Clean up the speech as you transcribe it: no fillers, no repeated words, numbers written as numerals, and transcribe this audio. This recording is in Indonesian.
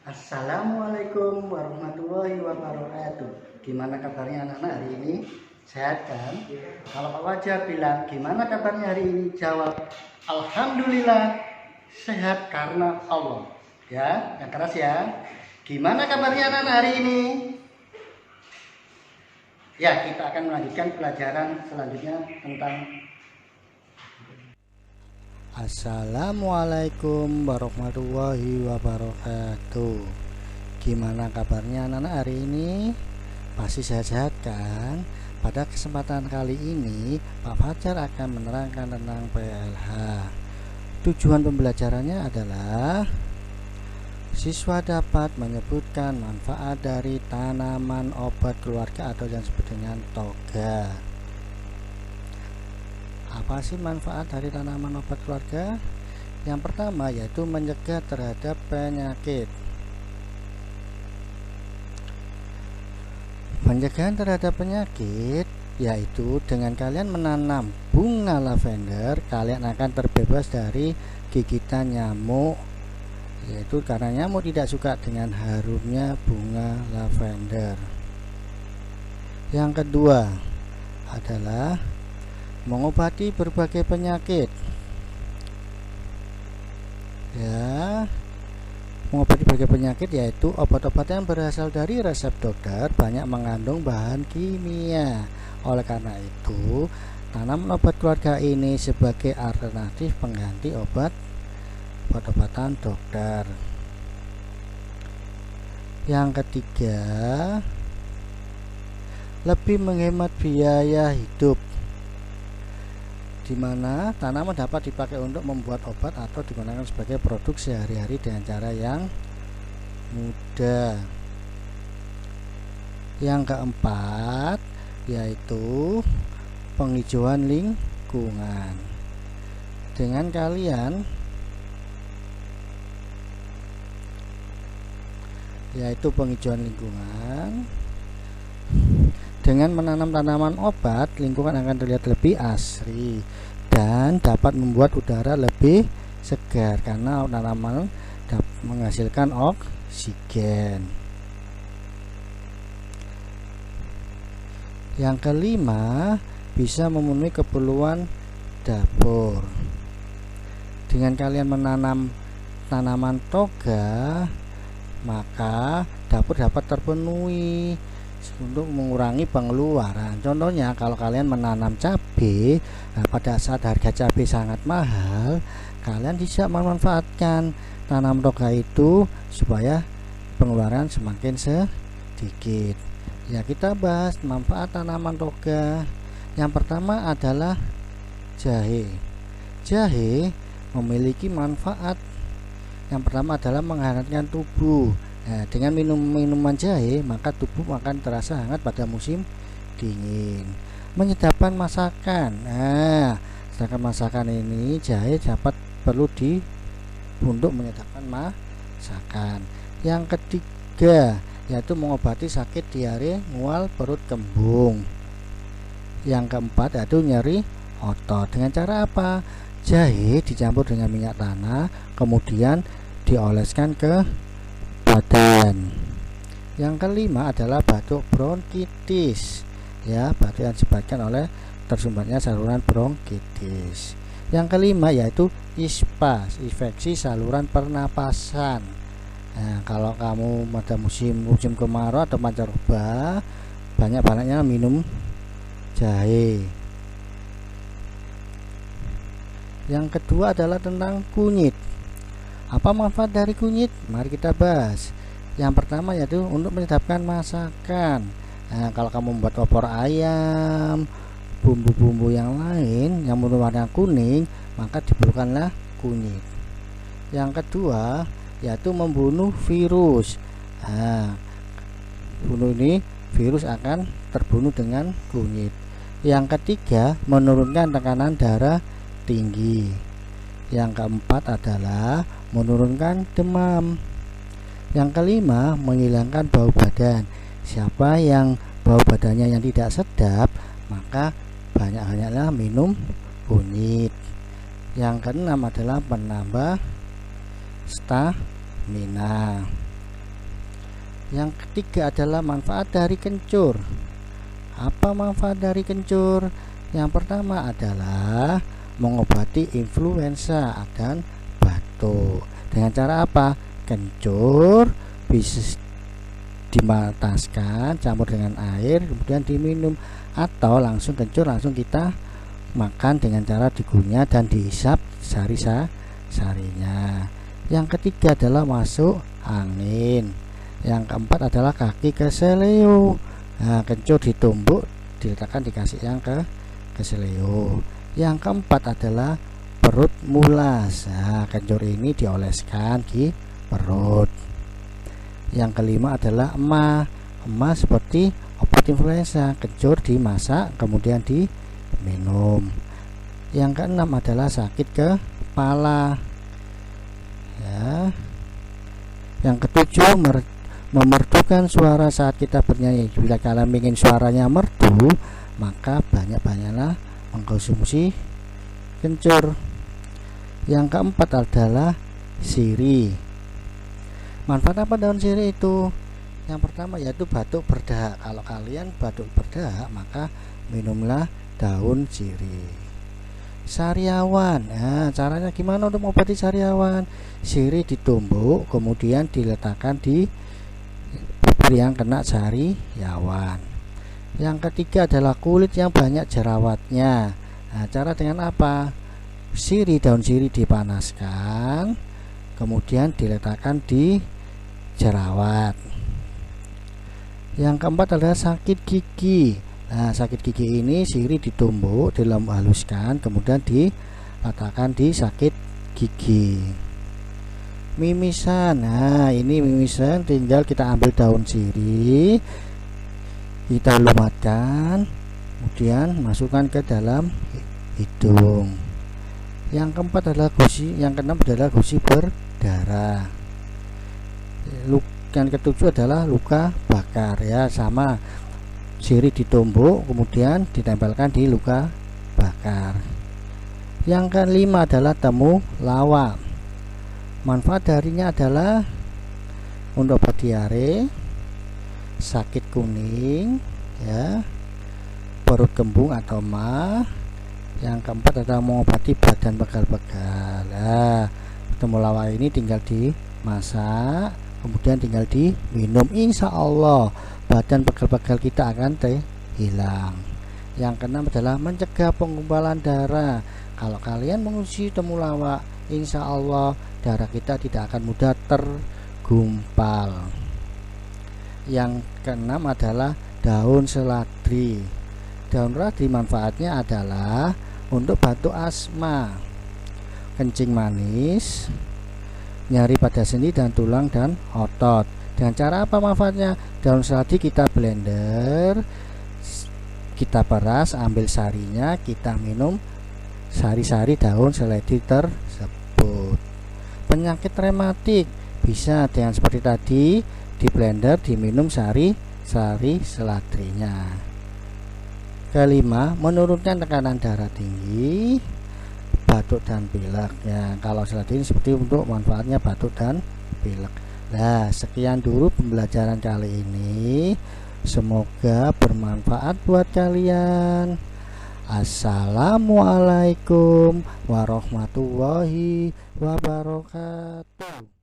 Assalamualaikum warahmatullahi wabarakatuh. Gimana kabarnya anak-anak hari ini? Sehat kan? Kalau Pak Wajar bilang gimana kabarnya hari ini? Jawab Alhamdulillah sehat karena Allah. Ya, yang keras ya. Gimana kabarnya anak-anak hari ini? Ya, kita akan melanjutkan pelajaran selanjutnya tentang Assalamualaikum warahmatullahi wabarakatuh. Gimana kabarnya anak-anak hari ini? Pasti sehat-sehat kan? Pada kesempatan kali ini Pak Fajar akan menerangkan tentang PLH. Tujuan pembelajarannya adalah siswa dapat menyebutkan manfaat dari tanaman obat keluarga atau yang disebut dengan toga. Apa sih manfaat dari tanaman obat keluarga? Yang pertama yaitu mencegah terhadap penyakit. Pencegahan terhadap penyakit yaitu dengan kalian menanam bunga lavender, kalian akan terbebas dari gigitan nyamuk, yaitu karena nyamuk tidak suka dengan harumnya bunga lavender. Yang kedua adalah mengobati berbagai penyakit. Ya, mengobati berbagai penyakit yaitu obat-obatan yang berasal dari resep dokter banyak mengandung bahan kimia. Oleh karena itu, tanaman obat keluarga ini sebagai alternatif pengganti obat-obatan dokter. Yang ketiga, lebih menghemat biaya hidup, di mana tanaman dapat dipakai untuk membuat obat atau digunakan sebagai produk sehari-hari dengan cara yang mudah. Yang keempat yaitu penghijauan lingkungan. Dengan kalian yaitu penghijauan lingkungan, dengan menanam tanaman obat, lingkungan akan terlihat lebih asri dan dapat membuat udara lebih segar karena tanaman dapat menghasilkan oksigen. Yang kelima, bisa memenuhi keperluan dapur. Dengan kalian menanam tanaman toga, maka dapur dapat terpenuhi untuk mengurangi pengeluaran. Contohnya kalau kalian menanam cabai, pada saat harga cabai sangat mahal, kalian bisa memanfaatkan tanam toga itu supaya pengeluaran semakin sedikit. Ya, kita bahas manfaat tanaman toga. Yang pertama adalah jahe. Jahe memiliki manfaat. Yang pertama adalah menghangatkan tubuh. Nah, dengan minum minuman jahe, maka tubuh akan terasa hangat pada musim dingin. Menyedapkan masakan. Nah, sedangkan masakan ini jahe dapat untuk menyedapkan masakan. Yang ketiga yaitu mengobati sakit diare, mual, perut kembung. Yang keempat yaitu nyeri otot. Dengan cara apa? Jahe dicampur dengan minyak tanah, kemudian dioleskan ke badan. Yang kelima adalah batuk bronkitis. Ya, batuk yang disebabkan oleh tersumbatnya saluran bronkitis. Yang kelima yaitu ISPA, infeksi saluran pernapasan. Nah, kalau kamu pada musim kemarau atau pancaroba, banyak-banyaknya minum jahe. Yang kedua adalah tentang kunyit. Apa manfaat dari kunyit? Mari kita bahas. Yang pertama yaitu untuk menyedapkan masakan. Nah, kalau kamu membuat opor ayam, bumbu-bumbu yang lain yang berwarna kuning, maka diperlukanlah kunyit. Yang kedua yaitu membunuh virus. Nah, virus akan terbunuh dengan kunyit. Yang ketiga, menurunkan tekanan darah tinggi. Yang keempat adalah menurunkan demam. Yang kelima, menghilangkan bau badan. Siapa yang bau badannya yang tidak sedap, maka banyak-banyaklah minum kunyit. Yang keenam adalah penambah stamina. Yang ketiga adalah manfaat dari kencur. Apa manfaat dari kencur? Yang pertama adalah mengobati influenza dan batuk. Dengan cara apa? Kencur bisa dimataskan, campur dengan air, kemudian diminum, atau langsung kencur langsung kita makan dengan cara digunyah dan dihisap sari-sarinya. Yang ketiga adalah masuk angin. Yang keempat adalah kaki keseleo. Nah, kencur ditumbuk, diletakkan dikasih yang ke keseleo. Yang keempat adalah perut mulas. Nah, kencur ini dioleskan di perut. Yang kelima adalah emas seperti obat influenza, kencur dimasak kemudian diminum. Yang keenam adalah sakit kepala ya. Yang ketujuh, memerdukan suara saat kita bernyanyi. Bila kalian ingin suaranya merdu, maka banyak-banyaklah mengkonsumsi kencur. Yang keempat adalah sirih. Manfaat apa daun sirih itu? Yang pertama yaitu batuk berdahak. Kalau kalian batuk berdahak, maka minumlah daun sirih. Sariawan. Nah, caranya gimana untuk mengobati sariawan? Sirih ditumbuk, kemudian diletakkan di bibir yang kena sariawan. Yang ketiga adalah kulit yang banyak jerawatnya. Nah, cara dengan apa? Daun sirih dipanaskan, kemudian diletakkan di jerawat. Yang keempat adalah sakit gigi. Nah, sakit gigi ini sirih ditumbuk, haluskan, kemudian diletakkan di sakit gigi. Mimisan. Nah, ini mimisan tinggal kita ambil daun sirih, kita lumatkan, kemudian masukkan ke dalam hidung. Yang keempat adalah gusi, yang keenam adalah gusi berdarah. Yang ketujuh adalah luka bakar ya, sama sirih ditumbuk kemudian ditempelkan di luka bakar. Yang kelima adalah temulawak. Manfaat darinya adalah untuk obat diare, sakit kuning ya, perut kembung atau mah. Yang keempat adalah mengobati badan pegal-pegal. Nah, temulawak ini tinggal dimasak, kemudian tinggal diminum, insya Allah badan pegal-pegal kita akan hilang. Yang keenam adalah mencegah penggumpalan darah. Kalau kalian mengusir temulawak, insya Allah darah kita tidak akan mudah tergumpal. Yang keenam adalah daun seladri. Daun seladri manfaatnya adalah untuk batuk asma, kencing manis, nyeri pada sendi dan tulang dan otot. Dengan cara apa manfaatnya? Daun seledri kita blender, kita peras, ambil sarinya, kita minum sari-sari daun seledri tersebut. Penyakit rematik bisa dengan seperti tadi, di blender, diminum sari-sari seledrinya. Kelima, menurunkan tekanan darah tinggi, batuk dan pilek ya. Kalau seledri seperti untuk manfaatnya batuk dan pilek. Nah, sekian dulu pembelajaran kali ini, semoga bermanfaat buat kalian. Assalamualaikum warahmatullahi wabarakatuh.